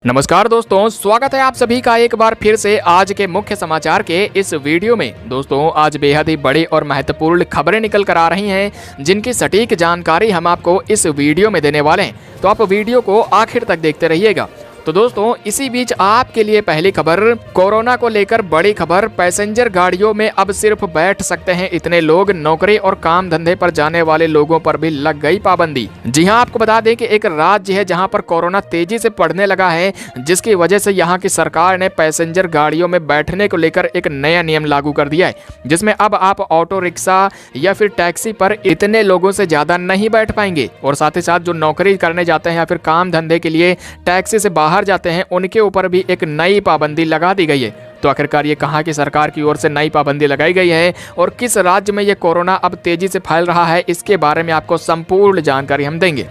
नमस्कार दोस्तों, स्वागत है आप सभी का एक बार फिर से आज के मुख्य समाचार के इस वीडियो में। दोस्तों, आज बेहद ही बड़ी और महत्वपूर्ण खबरें निकल कर आ रही हैं, जिनकी सटीक जानकारी हम आपको इस वीडियो में देने वाले हैं, तो आप वीडियो को आखिर तक देखते रहिएगा। तो दोस्तों, इसी बीच आपके लिए पहली खबर, कोरोना को लेकर बड़ी खबर। पैसेंजर गाड़ियों में अब सिर्फ बैठ सकते हैं इतने लोग। नौकरी और काम धंधे पर जाने वाले लोगों पर भी लग गई पाबंदी। जी हां, आपको बता दें कि एक राज्य है जहां पर कोरोना तेजी से बढ़ने लगा है, जिसकी वजह से यहां की सरकार ने पैसेंजर गाड़ियों में बैठने को लेकर एक नया नियम लागू कर दिया है, जिसमें अब आप ऑटो रिक्शा या फिर टैक्सी पर इतने लोगों से ज्यादा नहीं बैठ पाएंगे। और साथ ही साथ जो नौकरी करने जाते हैं या फिर काम धंधे के लिए टैक्सी से बाहर जाते हैं, उनके ऊपर भी एक नई पाबंदी लगा दी गई है। तो आखिरकार ये कहां की सरकार की ओर से नई पाबंदी लगाई गई है और किस राज्य में ये कोरोना अब तेजी से फैल रहा है, इसके बारे में आपको संपूर्ण जानकारी हम देंगे।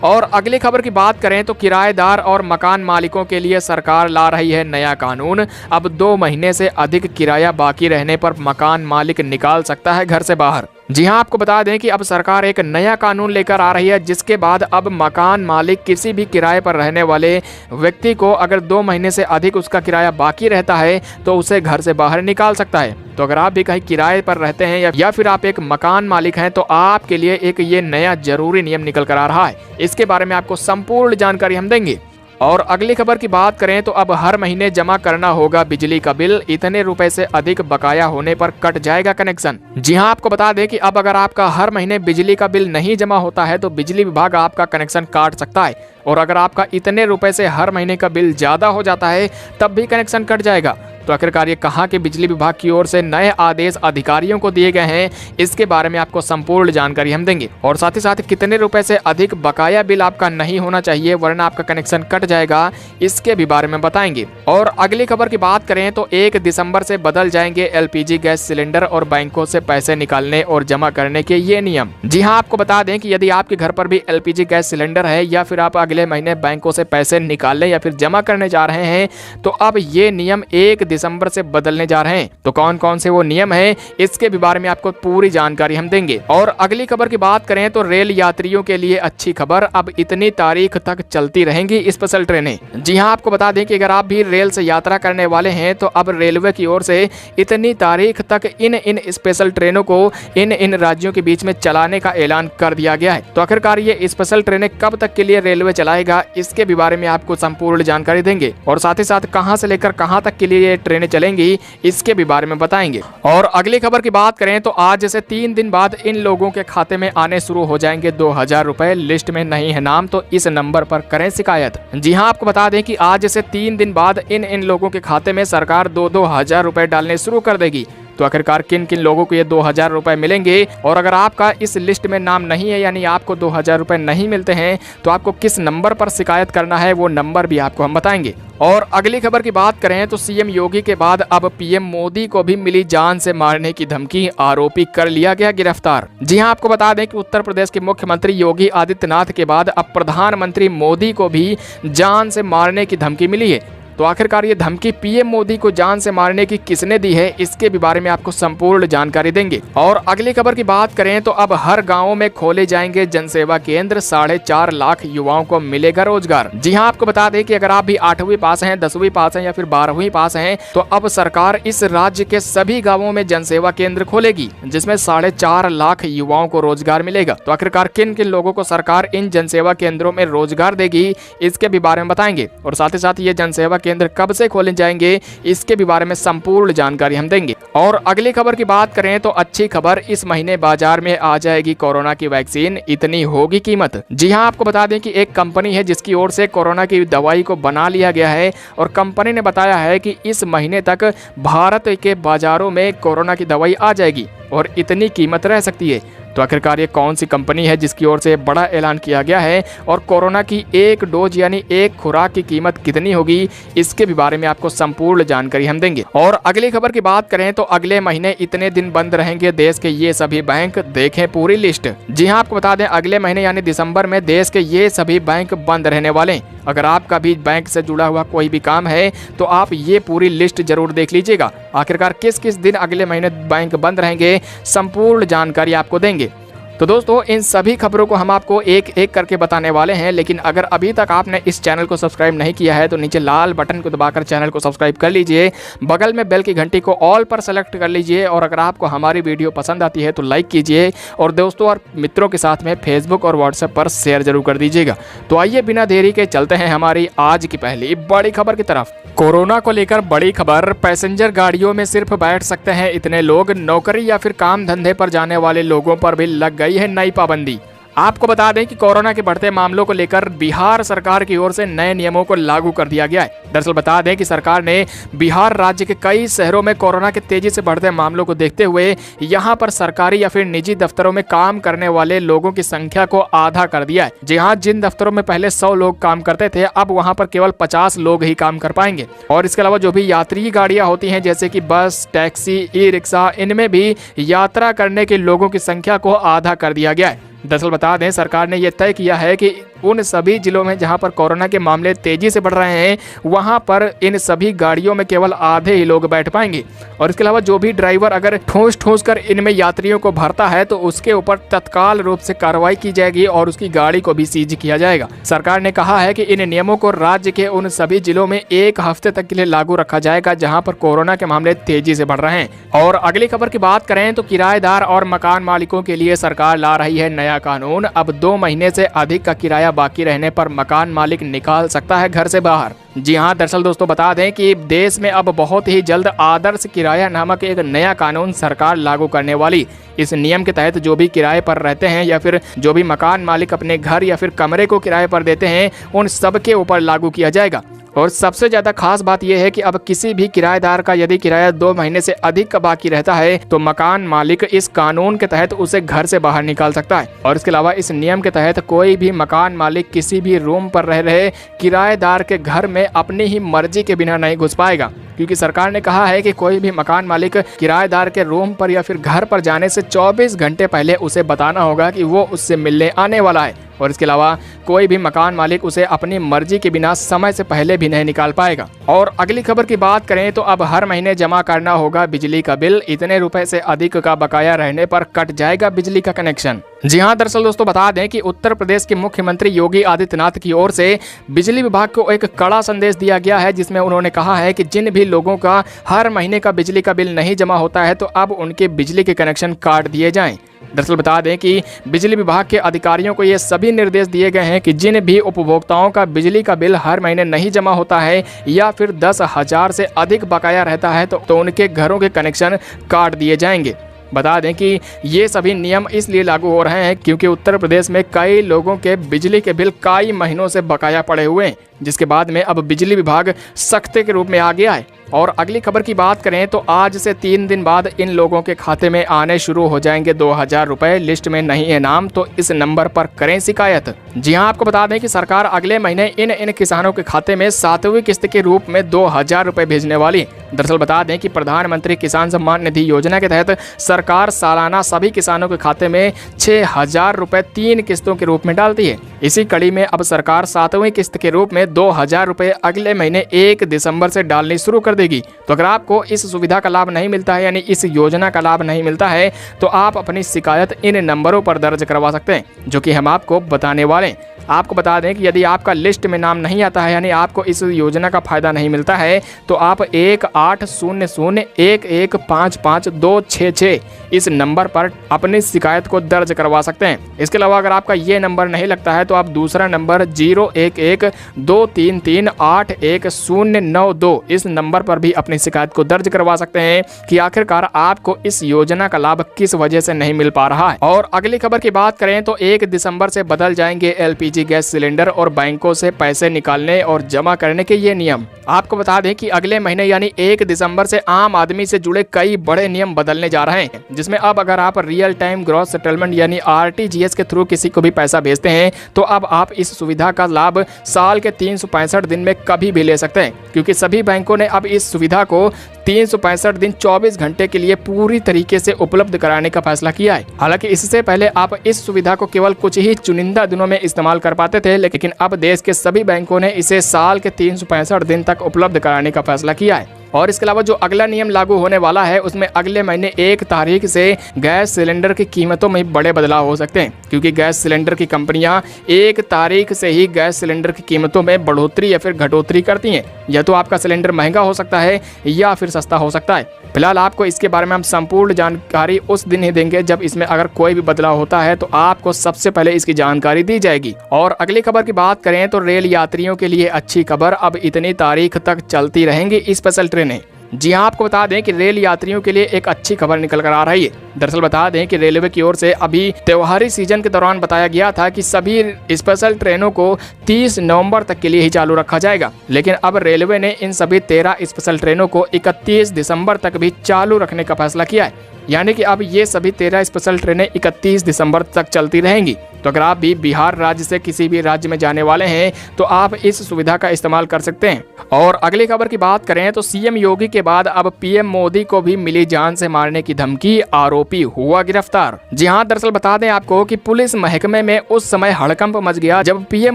और अगली खबर की बात करें तो किराएदार और मकान मालिकों के लिए सरकार ला रही है नया कानून। अब 2 महीने से अधिक किराया बाकी रहने पर मकान मालिक निकाल सकता है घर से बाहर। जी हां, आपको बता दें कि अब सरकार एक नया कानून लेकर आ रही है, जिसके बाद अब मकान मालिक किसी भी किराए पर रहने वाले व्यक्ति को अगर 2 महीने से अधिक उसका किराया बाकी रहता है तो उसे घर से बाहर निकाल सकता है। तो अगर आप भी कहीं किराए पर रहते हैं या फिर आप एक मकान मालिक हैं, तो आपके लिए एक ये नया जरूरी नियम निकल कर आ रहा है। इसके बारे में आपको संपूर्ण जानकारी हम देंगे। और अगली खबर की बात करें तो अब हर महीने जमा करना होगा बिजली का बिल। इतने रुपए से अधिक बकाया होने पर कट जाएगा कनेक्शन। जी हां, आपको बता दें कि अब अगर आपका हर महीने बिजली का बिल नहीं जमा होता है तो बिजली विभाग आपका कनेक्शन काट सकता है। और अगर आपका इतने रुपए से हर महीने का बिल ज्यादा हो जाता है तब भी कनेक्शन कट जाएगा। तो आखिरकार ये कहां के बिजली विभाग की ओर से नए आदेश अधिकारियों को दिए गए हैं, इसके बारे में आपको संपूर्ण जानकारी हम देंगे। और साथ ही साथ कितने रुपए से अधिक बकाया बिल आपका नहीं होना चाहिए वरना आपका कनेक्शन कट जाएगा, इसके भी बारे में बताएंगे। और अगली खबर की बात करें तो 1 दिसंबर से बदल जाएंगे एलपीजी गैस सिलेंडर और बैंकों से पैसे निकालने और जमा करने के ये नियम। जी हाँ, आपको बता दें कि यदि आपके घर पर भी एलपीजी गैस सिलेंडर है या फिर आप अगले महीने बैंकों से पैसे निकालने या फिर जमा करने जा रहे हैं, तो अब ये नियम 1 दिसंबर से बदलने जा रहे हैं। तो कौन कौन से वो नियम हैं, इसके भी बारे में आपको पूरी जानकारी हम देंगे। और अगली खबर की बात करें तो रेल यात्रियों के लिए अच्छी खबर, अब इतनी तारीख तक चलती रहेंगी स्पेशल ट्रेनें। जी हां, आपको बता दें कि अगर आप भी रेल से यात्रा करने वाले हैं तो अब रेलवे की ओर से इतनी तारीख तक इन स्पेशल ट्रेनों को इन राज्यों के बीच में चलाने का ऐलान कर दिया गया है। तो आखिरकार ये स्पेशल ट्रेनें कब तक के लिए रेलवे चलाएगा, इसके भी बारे में आपको संपूर्ण जानकारी देंगे। और साथ ही साथ कहां से लेकर कहां तक के लिए ये ट्रेनें चलेंगी, इसके भी बारे में बताएंगे। और अगली खबर की बात करें तो आज से 3 दिन बाद इन लोगों के खाते में आने शुरू हो जाएंगे 2000 रुपए। लिस्ट में नहीं है नाम तो इस नंबर पर करें शिकायत। जी हां, आपको बता दें कि आज से 3 दिन बाद इन लोगों के खाते में सरकार 2-2 हजार रुपए डालने शुरू कर देगी। तो आखिरकार किन किन लोगों को ये 2000 रुपए मिलेंगे, और अगर आपका इस लिस्ट में नाम नहीं है यानी आपको 2000 रुपए नहीं मिलते हैं, तो आपको किस नंबर पर शिकायत करना है वो नंबर भी आपको हम बताएंगे। और अगली खबर की बात करें तो सीएम योगी के बाद अब पीएम मोदी को भी मिली जान से मारने की धमकी, आरोपी कर लिया गया गिरफ्तार। जी हां, आपको बता दें कि उत्तर प्रदेश के मुख्यमंत्री योगी आदित्यनाथ के बाद अब प्रधानमंत्री मोदी को भी जान से मारने की धमकी मिली है। तो आखिरकार ये धमकी पीएम मोदी को जान से मारने की किसने दी है, इसके भी बारे में आपको संपूर्ण जानकारी देंगे। और अगली खबर की बात करें तो अब हर गांव में खोले जाएंगे जनसेवा केंद्र, 4.5 लाख युवाओं को मिलेगा रोजगार। जी हां, आपको बता दें कि अगर आप भी 8वीं पास हैं, 10वीं पास हैं या फिर 12वीं पास हैं, तो अब सरकार इस राज्य के सभी गाँवों में जनसेवा केंद्र खोलेगी, जिसमें 4.5 लाख युवाओं को रोजगार मिलेगा। तो आखिरकार किन किन लोगों को सरकार इन जनसेवा केंद्रों में रोजगार देगी, इसके भी बारे में बताएंगे। और साथ ही साथ ये जनसेवा केंद्र कब से खोले जाएंगे, इसके भी बारे में संपूर्ण जानकारी हम देंगे। और अगली खबर की बात करें तो अच्छी खबर, इस महीने बाजार में आ जाएगी कोरोना की वैक्सीन, इतनी होगी कीमत। जी हां, आपको बता दें कि एक कंपनी है जिसकी ओर से कोरोना की दवाई को बना लिया गया है, और कंपनी ने बताया है कि इस महीने तक भारत के बाजारों में कोरोना की दवाई आ जाएगी और इतनी कीमत रह सकती है। तो आखिरकार ये कौन सी कंपनी है जिसकी ओर से बड़ा ऐलान किया गया है, और कोरोना की 1 डोज यानी 1 खुराक की कीमत कितनी होगी, इसके भी बारे में आपको संपूर्ण जानकारी हम देंगे। और अगली खबर की बात करें तो अगले महीने इतने दिन बंद रहेंगे देश के ये सभी बैंक, देखें पूरी लिस्ट। जी हां, आपको बता दें अगले महीने यानी दिसंबर में देश के ये सभी बैंक बंद रहने वाले हैं। अगर आपका भी बैंक से जुड़ा हुआ कोई भी काम है तो आप ये पूरी लिस्ट जरूर देख लीजिएगा। आखिरकार किस किस दिन अगले महीने बैंक बंद रहेंगे, संपूर्ण जानकारी आपको देंगे। तो दोस्तों इन सभी खबरों को हम आपको एक एक करके बताने वाले हैं, लेकिन अगर अभी तक आपने इस चैनल को सब्सक्राइब नहीं किया है तो नीचे लाल बटन को दबाकर चैनल को सब्सक्राइब कर लीजिए, बगल में बेल की घंटी को ऑल पर सेलेक्ट कर लीजिए और अगर आपको हमारी वीडियो पसंद आती है तो लाइक कीजिए और दोस्तों और मित्रों के साथ में फेसबुक और व्हाट्सएप पर शेयर जरूर कर दीजिएगा। तो आइए बिना देरी के चलते हैं हमारी आज की पहली बड़ी खबर की तरफ। कोरोना को लेकर बड़ी खबर, पैसेंजर गाड़ियों में सिर्फ बैठ सकते हैं इतने लोग, नौकरी या फिर काम धंधे पर जाने वाले लोगों पर भी लग गई है नई पाबंदी। आपको बता दें कि कोरोना के बढ़ते मामलों को लेकर बिहार सरकार की ओर से नए नियमों को लागू कर दिया गया है। दरअसल बता दें कि सरकार ने बिहार राज्य के कई शहरों में कोरोना के तेजी से बढ़ते मामलों को देखते हुए यहां पर सरकारी या फिर निजी दफ्तरों में काम करने वाले लोगों की संख्या को आधा कर दिया है। जी हां, जिन दफ्तरों में पहले 100 लोग काम करते थे अब वहां पर केवल 50 लोग ही काम कर पाएंगे। और इसके अलावा जो भी यात्री गाड़ियां होती हैं जैसे कि बस, टैक्सी, ई रिक्शा, इनमें भी यात्रा करने के लोगों की संख्या को आधा कर दिया गया है। दरअसल बता दें सरकार ने यह तय किया है कि उन सभी जिलों में जहां पर कोरोना के मामले तेजी से बढ़ रहे हैं वहां पर इन सभी गाड़ियों में केवल आधे ही लोग बैठ पाएंगे। और इसके अलावा जो भी ड्राइवर अगर ठूस कर इनमें यात्रियों को भरता है तो उसके ऊपर तत्काल रूप से कार्रवाई की जाएगी और उसकी गाड़ी को भी सीज किया जाएगा। सरकार ने कहा है कि इन नियमों को राज्य के उन सभी जिलों में 1 हफ्ते तक के लिए लागू रखा जाएगा जहाँ पर कोरोना के मामले तेजी से बढ़ रहे हैं। और अगली खबर की बात करें तो किराएदार और मकान मालिकों के लिए सरकार ला रही है नया कानून। अब 2 महीने से अधिक का किराया बाकी रहने पर मकान मालिक निकाल सकता है घर से बाहर। जी हां, दरअसल दोस्तों बता दें कि देश में अब बहुत ही जल्द आदर्श किराया नामक एक नया कानून सरकार लागू करने वाली। इस नियम के तहत जो भी किराए पर रहते हैं या फिर जो भी मकान मालिक अपने घर या फिर कमरे को किराए पर देते हैं उन सब के ऊपर लागू किया जाएगा। और सबसे ज्यादा खास बात यह है कि अब किसी भी किराएदार का यदि किराया 2 महीने से अधिक का बाकी रहता है तो मकान मालिक इस कानून के तहत उसे घर से बाहर निकाल सकता है। और इसके अलावा इस नियम के तहत कोई भी मकान मालिक किसी भी रूम पर रह रहे किराएदार के घर में अपनी ही मर्जी के बिना नहीं घुस पाएगा, क्योंकि सरकार ने कहा है कि कोई भी मकान मालिक किराएदार के रूम पर या फिर घर पर जाने से 24 घंटे पहले उसे बताना होगा कि वो उससे मिलने आने वाला है। और इसके अलावा कोई भी मकान मालिक उसे अपनी मर्जी के बिना समय से पहले भी नहीं निकाल पाएगा। और अगली खबर की बात करें तो अब हर महीने जमा करना होगा बिजली का बिल, इतने रुपए से अधिक का बकाया रहने पर कट जाएगा बिजली का कनेक्शन। जी हां, दरअसल दोस्तों बता दें कि उत्तर प्रदेश के मुख्यमंत्री योगी आदित्यनाथ की ओर से बिजली विभाग को एक कड़ा संदेश दिया गया है, जिसमें उन्होंने कहा है कि जिन भी लोगों का हर महीने का बिजली का बिल नहीं जमा होता है तो अब उनके बिजली के कनेक्शन काट दिए जाएं। दरअसल बता दें कि बिजली विभाग के अधिकारियों को ये सभी निर्देश दिए गए हैं कि जिन भी उपभोक्ताओं का बिजली का बिल हर महीने नहीं जमा होता है या फिर 10,000 से अधिक बकाया रहता है तो उनके घरों के कनेक्शन काट दिए जाएंगे। बता दें कि ये सभी नियम इसलिए लागू हो रहे हैं क्योंकि उत्तर प्रदेश में कई लोगों के बिजली के बिल कई महीनों से बकाया पड़े हुए हैं, जिसके बाद में अब बिजली विभाग सख्ते के रूप में आ गया है। और अगली खबर की बात करें तो आज से 3 दिन बाद इन लोगों के खाते में आने शुरू हो जाएंगे 2,000 रुपए। लिस्ट में नहीं है नाम तो इस नंबर पर करें शिकायत। जी हां, आपको बता दें कि सरकार अगले महीने इन किसानों के खाते में 7वीं किस्त के रूप में 2,000 रुपए भेजने वाली। दरअसल बता दें कि प्रधानमंत्री किसान सम्मान निधि योजना के तहत सरकार सालाना सभी किसानों के खाते में 6,000 रुपए 3 किस्तों के रूप में डालती है। इसी कड़ी में अब सरकार 7वीं किस्त के रूप में 2,000 रुपए अगले महीने 1 दिसंबर से डालनी शुरू कर देगी। तो अगर आपको इस सुविधा का लाभ नहीं मिलता है यानी इस योजना का लाभ नहीं मिलता है तो आप अपनी शिकायत इन नंबरों पर दर्ज करवा सकते हैं, जो कि हम आपको बताने वाले हैं। आपको बता दें कि यदि आपका लिस्ट में नाम नहीं आता है यानी आपको इस योजना का फायदा नहीं मिलता है तो आप 180011555266 इस नंबर पर अपनी शिकायत को दर्ज करवा सकते हैं। इसके अलावा अगर आपका ये नंबर नहीं लगता है तो आप दूसरा नंबर 011233811092 इस नंबर पर भी अपनी शिकायत को दर्ज करवा सकते हैं कि आखिरकार आपको इस योजना का लाभ किस वजह से नहीं मिल पा रहा है। और अगली खबर की बात करें तो 1 दिसंबर से बदल जाएंगे LPG गैस सिलेंडर और बैंकों से पैसे निकालने और जमा करने के ये नियम। आपको बता दें कि अगले महीने यानी 1 दिसंबर से आम आदमी से जुड़े कई बड़े नियम बदलने जा रहे हैं, जिसमें अब अगर आप रियल टाइम ग्रॉस सेटलमेंट यानी RTGS के थ्रू किसी को भी पैसा भेजते हैं तो अब आप इस सुविधा का लाभ साल के 365 दिन में कभी भी ले सकते हैं, क्योंकि सभी बैंकों ने अब इस सुविधा को 365 दिन 24 घंटे के लिए पूरी तरीके से उपलब्ध कराने का फैसला किया है। हालांकि इससे पहले आप इस सुविधा को केवल कुछ ही चुनिंदा दिनों में इस्तेमाल कर पाते थे, लेकिन अब देश के सभी बैंकों ने इसे साल के 365 दिन तक उपलब्ध कराने का फैसला किया है। और इसके अलावा जो अगला नियम लागू होने वाला है उसमें अगले महीने 1 तारीख से गैस सिलेंडर की कीमतों में बड़े बदलाव हो सकते हैं, क्योंकि गैस सिलेंडर की कंपनियां 1 तारीख से ही गैस सिलेंडर की कीमतों में बढ़ोतरी या फिर घटोतरी करती हैं। या तो आपका सिलेंडर महंगा हो सकता है या फिर सस्ता हो सकता है। फिलहाल आपको इसके बारे में हम संपूर्ण जानकारी उस दिन ही देंगे जब इसमें अगर कोई भी बदलाव होता है तो आपको सबसे पहले इसकी जानकारी दी जाएगी। और अगली खबर की बात करें तो रेल यात्रियों के लिए अच्छी खबर, अब इतनी तारीख तक चलती रहेंगी स्पेशल ट्रेनें। जी हाँ, आपको बता दें कि रेल यात्रियों के लिए एक अच्छी खबर निकल कर आ रही है। दरअसल बता दें कि रेलवे की ओर से अभी त्योहारी सीजन के दौरान बताया गया था कि सभी स्पेशल ट्रेनों को 30 नवंबर तक के लिए ही चालू रखा जाएगा, लेकिन अब रेलवे ने इन सभी 13 स्पेशल ट्रेनों को 31 दिसंबर तक भी चालू रखने का फैसला किया है। यानी कि अब ये सभी 13 स्पेशल ट्रेनें 31 दिसंबर तक चलती रहेंगी। तो अगर आप भी बिहार राज्य से किसी भी राज्य में जाने वाले हैं तो आप इस सुविधा का इस्तेमाल कर सकते हैं। और अगली खबर की बात करें तो सीएम योगी के बाद अब पीएम मोदी को भी मिली जान से मारने की धमकी, आरोपी हुआ गिरफ्तार। जी हाँ, दरअसल बता दें आपको कि पुलिस महकमे में उस समय हड़कंप मच गया जब पीएम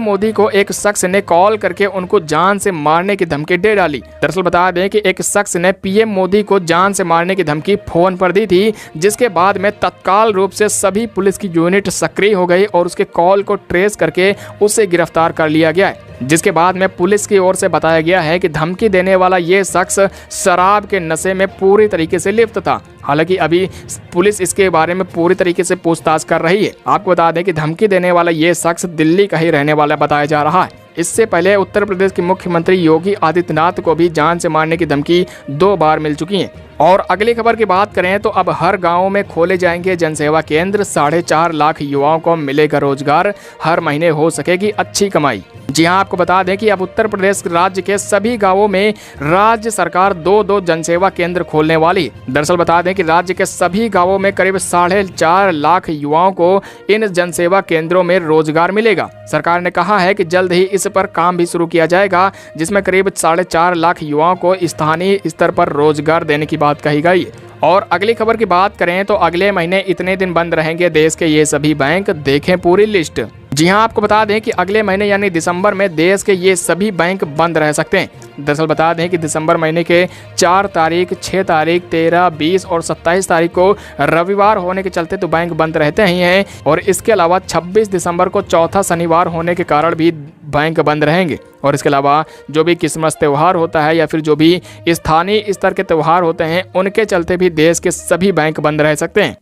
मोदी को एक शख्स ने कॉल करके उनको जान से मारने की धमकी दे डाली। दरअसल बता दें कि एक शख्स ने पीएम मोदी को जान से मारने की धमकी फोन पर दी थी, जिसके बाद में तत्काल रूप से सभी पुलिस की यूनिट सक्रिय हो गई और उसके कॉल को ट्रेस करके उसे गिरफ्तार कर लिया गया है। जिसके बाद में पुलिस की ओर से बताया गया है कि धमकी देने वाला ये शख्स शराब के नशे में पूरी तरीके से लिप्त था। हालांकि अभी पुलिस इसके बारे में पूरी तरीके से पूछताछ कर रही है। आपको बता दें कि धमकी देने वाला ये शख्स दिल्ली का ही रहने वाला बताया जा रहा है। इससे पहले उत्तर प्रदेश के मुख्यमंत्री योगी आदित्यनाथ को भी जान से मारने की धमकी 2 बार मिल चुकी है। और अगली खबर की बात करें तो अब हर गांव में खोले जाएंगे जनसेवा केंद्र, 4.5 लाख युवाओं को मिलेगा रोजगार, हर महीने हो सकेगी अच्छी कमाई। जी हाँ, आपको बता दें कि अब उत्तर प्रदेश राज्य के सभी गांवों में राज्य सरकार 2-2 जनसेवा केंद्र खोलने वाली। दरअसल बता दें कि राज्य के सभी गांवों में करीब 4.5 लाख युवाओं को इन जनसेवा केंद्रों में रोजगार मिलेगा। सरकार ने कहा है कि जल्द ही इस पर काम भी शुरू किया जाएगा, जिसमें करीब 4.5 लाख युवाओं को स्थानीय स्तर पर रोजगार देने की बात कही गई है। और अगली खबर की बात करें तो अगले महीने इतने दिन बंद रहेंगे देश के ये सभी बैंक, देखें पूरी लिस्ट। जी हाँ, आपको बता दें कि अगले महीने यानी दिसंबर में देश के ये सभी बैंक बंद रह सकते हैं। दरअसल बता दें कि दिसंबर महीने के 4 तारीख, 6 तारीख, 13, 20 और 27 तारीख को रविवार होने के चलते तो बैंक बंद रहते ही हैं, और इसके अलावा 26 दिसंबर को चौथा शनिवार होने के कारण भी बैंक बंद रहेंगे। और इसके अलावा जो भी क्रिसमस त्यौहार होता है या फिर जो भी स्थानीय स्तर के त्यौहार होते हैं उनके चलते भी देश के सभी बैंक बंद रह सकते हैं।